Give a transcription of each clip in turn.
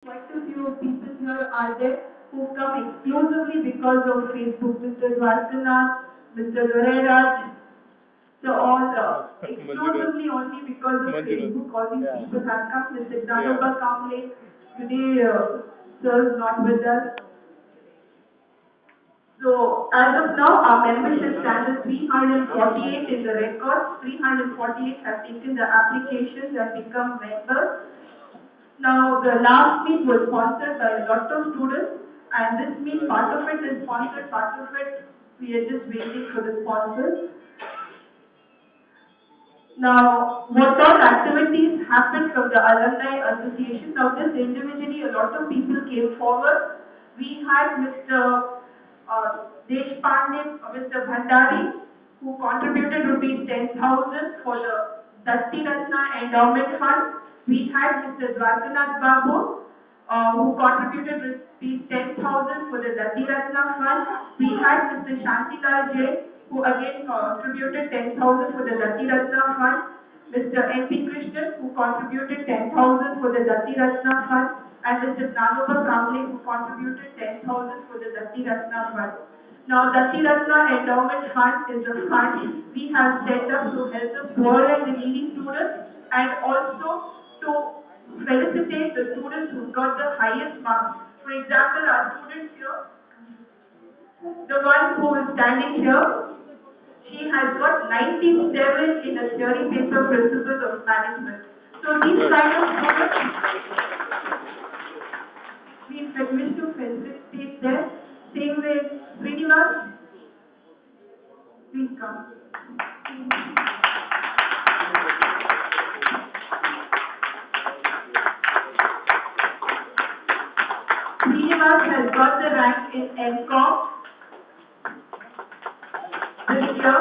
Quite a few people here are there who come exclusively because of Facebook. Mr. Dwarkanath, Mr. Doreraj, so all exclusively only because of Facebook. All these people have come. Mr. Danoba Kamle, today sir is not with us. So as of now, our membership stands at 348 in the records. 348 have taken the applications and become members. Now, the last meet was sponsored by a lot of students, and this meet, part of it is sponsored, part of it we are just waiting for the sponsors. Now, what all activities happened from the Alumni Association? Now, this individually, a lot of people came forward. We had Mr. Deshpande, Mr. Bhandari, who contributed rupees 10,000 for the Datti Ratna Endowment Fund. We had Mr. Dwarkanath Babu, who contributed rupees 10,000 for the Datti Ratna Fund. We had Mr. Shantilal Jain, who again contributed 10,000 for the Datti Ratna Fund. Mr. M.P. Krishnan, who contributed 10,000 for the Datti Ratna Fund. And Mr. Nanoba Kamle, who contributed 10,000 for the Datti Ratna Fund. Now, Datti Ratna Endowment Fund is a fund we have set up to help the poor and the needy students, and also to felicitate the students who got the highest marks. For example, our student here, the one who is standing here, she has got 97 in a theory paper, Principles of Management. So these kind of students, we wish to felicitate them. Same way, Srinivas, please come. Srinivas has got the rank in MCOM this year.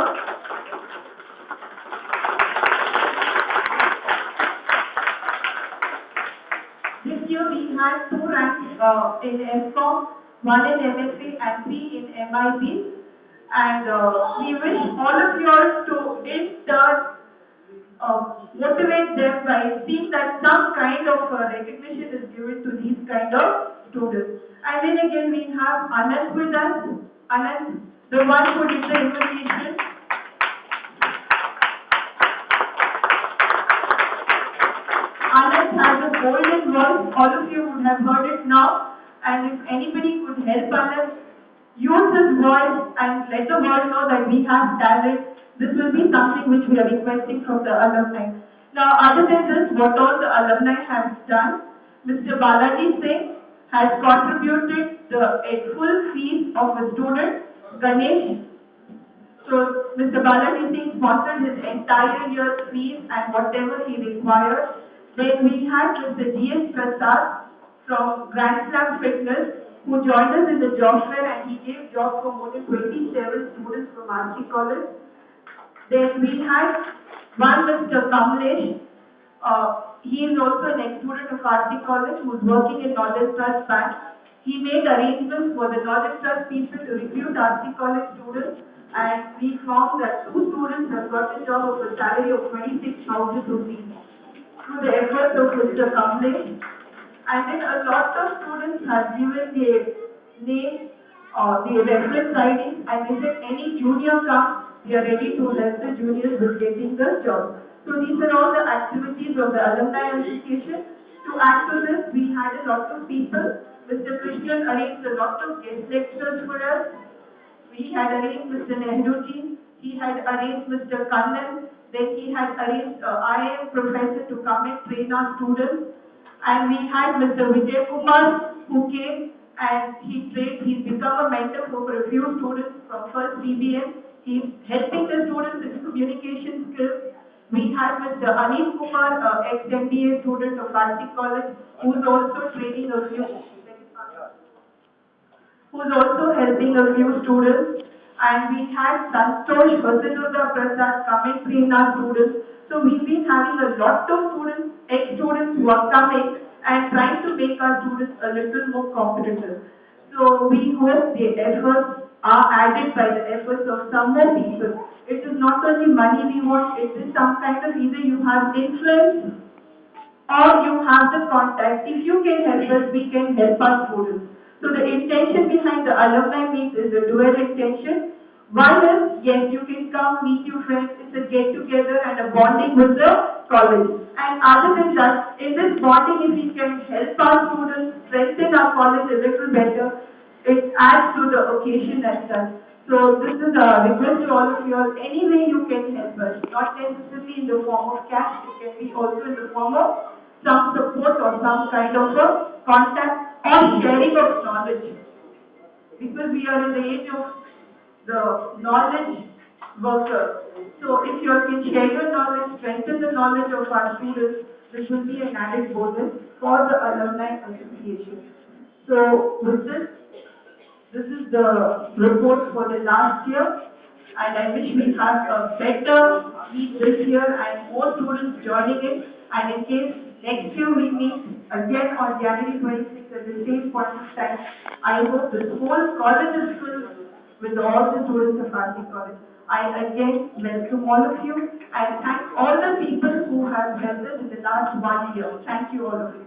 This year we had 2 ranks in MCOM, 1 in MFA and 3 in MIB. And we wish all of you all to in turn motivate them by seeing that some kind of recognition is given to these kind of students. And then again we have Anand with us. Anand, the one who did the invitation. Anand has a golden voice. All of you would have heard it now. And if anybody could help Anand use his voice and let the world know that we have talent, this will be something which we are requesting from the alumni. Now, other than this, what all the alumni have done, Mr. Balaji Singh has contributed the full fees of a student, Ganesh. So, Mr. Balaji Singh sponsored his entire year's fees and whatever he required. Then we had Mr. G.S. Prasad from Grand Slam Fitness, who joined us in the job fair, and he gave job for more than 27 students from RC College. Then we had one Mr. Kamlesh. He is also an ex-student of RC College who is working in Northern Trust Bank. He made arrangements for the Northern Trust people to recruit RC College students, and we found that 2 students have got a job of a salary of 26,000 rupees through the efforts of Mr. Kamlesh. And then a lot of students have given their name or their reference ID, and they said any junior comes, we are ready to help the juniors with getting the job. So these are all the activities of the Alumni Association. To add to this, we had a lot of people. Mr. Krishnan arranged a lot of guest lectures for us. We had arranged Mr. Nehruji, he had arranged Mr. Kannan, then he had arranged IIM professor to come and train our students. And we had Mr. Vijay Kumar, who came and he trained, he's become a mentor for a few students from first CBM. He's helping the students in communication skills. We had Mr. Anil Kumar, ex-MBA student of RC College, who's also training a few, who's also helping a few students. And we had Santosh Vasidurga Prasad come and train our students. So we've been having a lot of students, ex-students who are coming and trying to make our students a little more competitive. So we hope the efforts are added by the efforts of some more people. It is not only money we want, it is some kind of either you have influence or you have the contact. If you can help us, we can help our students. So the intention behind the alumni meet is a dual intention. One is, yes, you can come, meet your friends, it's a get together and a bonding with the college. And other than that, in this bonding, if we can help our students strengthen our college a little better, it adds to the occasion as such. So this is a request to all of you all, any way you can help us, not necessarily in the form of cash, it can be also in the form of some support or some kind of a contact or sharing of knowledge. Because we are in the age of the knowledge worker. So if you can share your knowledge, strengthen the knowledge of our students, this will be an added bonus for the Alumni Association. So with this is the report for the last year, and I wish we have a better meet this year and more students joining in. And in case next year we meet again on January 26th at the same point of time, I hope this whole college is filled with all the students of RC College. I again welcome all of you and thank all the people who have helped us in the last 1 year. Thank you all of you.